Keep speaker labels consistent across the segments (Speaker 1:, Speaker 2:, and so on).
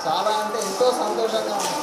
Speaker 1: చాలా అంటే ఎంతో సంతోషంగా ఉంది.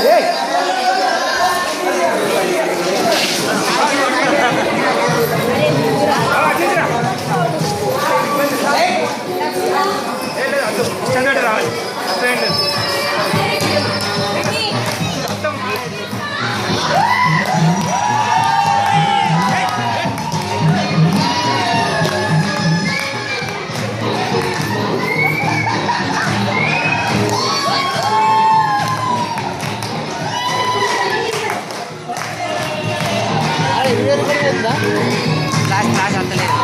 Speaker 2: Hey! ఫ్లాష్ అంతలేదు.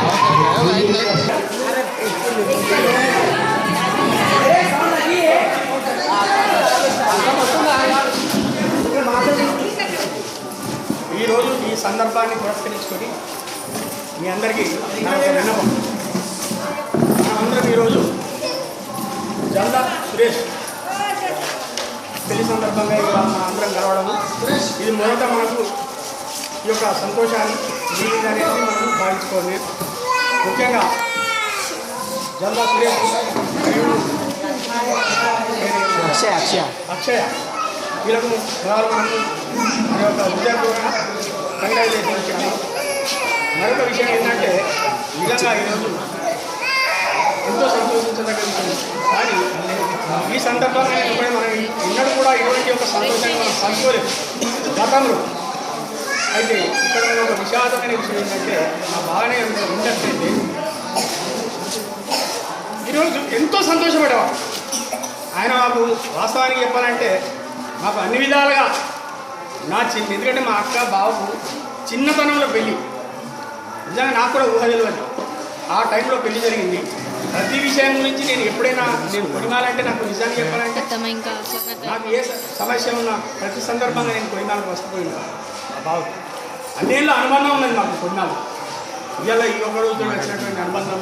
Speaker 3: ఈరోజు ఈ సందర్భాన్ని పురస్కరించుకొని మీ అందరికీ నా ఒక విన్నపం. మనమందరం ఈరోజు జల్లా సురేష్ పెళ్లి సందర్భంగా ఇలా మన అందరం కలవడము, ఇది మొదట మనకు ఈ యొక్క సంతోషాన్ని జీవితం అనేది మనం భావించుకోవాలి. ముఖ్యంగా జల్లా సురేష్ అక్షయ వీళ్ళకు మనము మన యొక్క హృదయపూర్వక కంగ్రాచులేషన్ చెప్పాము. మరొక విషయం ఏంటంటే నిజంగా ఈరోజు ఎంతో సంతోషించదగ్గ విషయం. కానీ ఈ సందర్భంగా ఇప్పుడు మనం ఎన్నడూ కూడా ఇటువంటి ఒక సంతోషంగా మనం పంచుకోలేదు గతంలో. అయితే ఇక్కడ ఒక విషాదమైన విషయం ఏంటంటే నా బాగానే ఉండట్లయితే ఈరోజు ఎంతో సంతోషపడేవాడు ఆయన. మాకు వాస్తవానికి చెప్పాలంటే మాకు అన్ని విధాలుగా ఎందుకంటే మా అక్క బాబు చిన్నతనంలో పెళ్ళి నిజంగా నాకు కూడా ఊహ తెలియదు. ఆ టైంలో పెళ్లి జరిగింది. ప్రతి విషయం గురించి నేను ఎప్పుడైనా కొడిమాలంటే నాకు నిజంగా చెప్పాలంటే నాకు ఏ సమస్య ఉన్నా ప్రతి సందర్భంగా నేను కొడిమాలకు వస్తుపోయినా ఆ బాబు అన్నేళ్ళ అనుబంధం ఉన్నది మాకు కొడిమాలు. ఇవాళ ఈ ఒక రోజుతో వచ్చినటువంటి అనుబంధం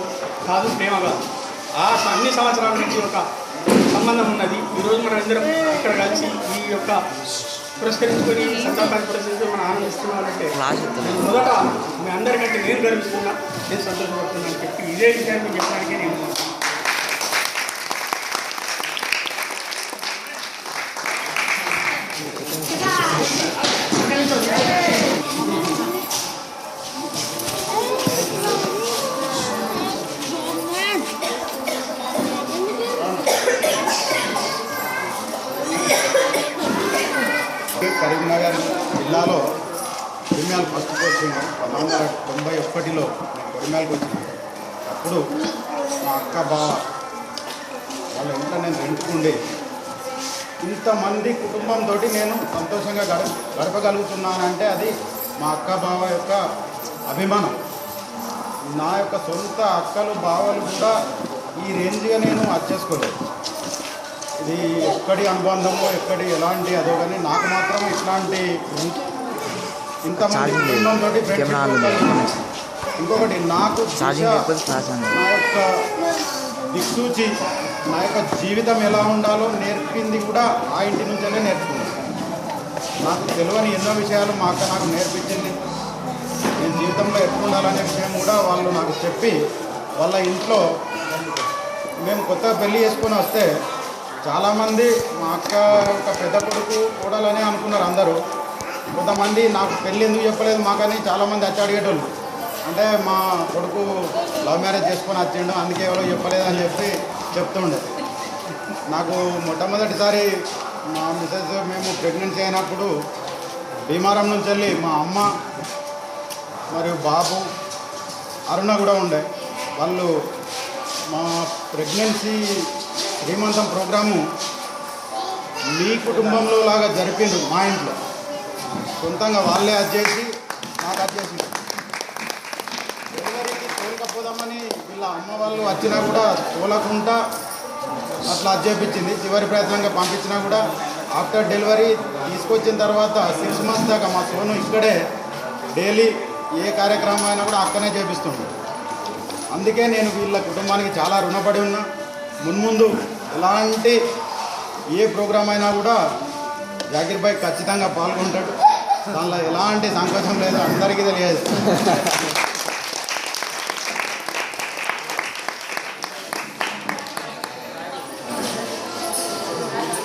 Speaker 3: కాదు, ప్రేమ కాదు. అన్ని సంవత్సరాల నుంచి ఒక సంబంధం ఉన్నది. ఈరోజు మనం అందరం ఇక్కడ కలిసి ఈ యొక్క పురస్కరించుకొని సందర్భాన్ని పురస్కరించి మనం ఆనందిస్తున్నామంటే మొదట మీ అందరికంటే నేను గర్విస్తున్నా, నేను సంతోషపడుతున్నా అని చెప్పి ఇదే విషయాన్ని చెప్పడానికి నేను
Speaker 4: కరీంనగర్ జిల్లాలో కొడిమ్యాల్ ఫస్ట్ వచ్చింది. 1991లో నేను కొడిమ్యాల్కి వచ్చింది. అప్పుడు మా అక్క బావ వాళ్ళ ఇంట్లో నేను రెండుకుండే ఇంతమంది కుటుంబంతో నేను సంతోషంగా గడపగలుగుతున్నానంటే అది మా అక్క బావ యొక్క అభిమానం. నా యొక్క సొంత అక్కలు బావలు కూడా ఈ రేంజ్గా నేను అచ్చేసుకోలేదు. ఇది ఎక్కడి అనుబంధమో ఎక్కడి ఎలాంటి అదో కానీ నాకు మాత్రం ఇట్లాంటి ఇంతమంది కుటుంబంతో ఇంకొకటి నాకు నా యొక్క దిక్సూచి నా యొక్క జీవితం ఎలా ఉండాలో నేర్పింది కూడా ఆ ఇంటి నుంచే నేర్చుకున్నాను. నాకు తెలియని ఎన్నో విషయాలు మా అక్క నాకు నేర్పించింది. నేను జీవితంలో ఎట్లుండాలనే విషయం కూడా వాళ్ళు నాకు చెప్పి వాళ్ళ ఇంట్లో మేము కొత్తగా పెళ్ళి చేసుకొని వస్తే చాలామంది మా అక్క ఒక పెద్ద కొడుకు కూడాలని అనుకున్నారు అందరూ. కొంతమంది నాకు పెళ్ళి ఎందుకు చెప్పలేదు మాకని చాలామంది వచ్చి అడిగేటోళ్ళు. అంటే మా కొడుకు లవ్ మ్యారేజ్ చేసుకొని వచ్చిండు అందుకే ఎవరో చెప్పలేదు అని చెప్పి చెప్తుండే. నాకు మొట్టమొదటిసారి మా మిసెస్ మేము ప్రెగ్నెన్సీ అయినప్పుడు భీమారం నుంచి వెళ్ళి మా అమ్మ మరియు బాబు అరుణ కూడా ఉండే. వాళ్ళు మా ప్రెగ్నెన్సీ శ్రీమంతం ప్రోగ్రాము మీ కుటుంబంలో లాగా జరిపిండు. మా ఇంట్లో సొంతంగా వాళ్ళే అది చేసి నాకు అది చేసి డెలివరీకి తోలకపోదామని వీళ్ళ అమ్మ వాళ్ళు వచ్చినా కూడా తోలకుండా అట్లా అది చేపించింది. చివరి ప్రయత్నంగా పంపించినా కూడా ఆఫ్టర్ డెలివరీ తీసుకొచ్చిన తర్వాత 6 months దాకా మా సోను ఇక్కడే డైలీ ఏ కార్యక్రమం అయినా కూడా అక్కనే చేపిస్తుండే. అందుకే నేను వీళ్ళ కుటుంబానికి చాలా రుణపడి ఉన్నా. మున్ముందు ఎలాంటి ఏ ప్రోగ్రాం అయినా కూడా జాకీర్ భాయ్ ఖచ్చితంగా పాల్గొంటాడు. దానిలో ఎలాంటి సంకోచం లేదు, అందరికీ తెలియదు.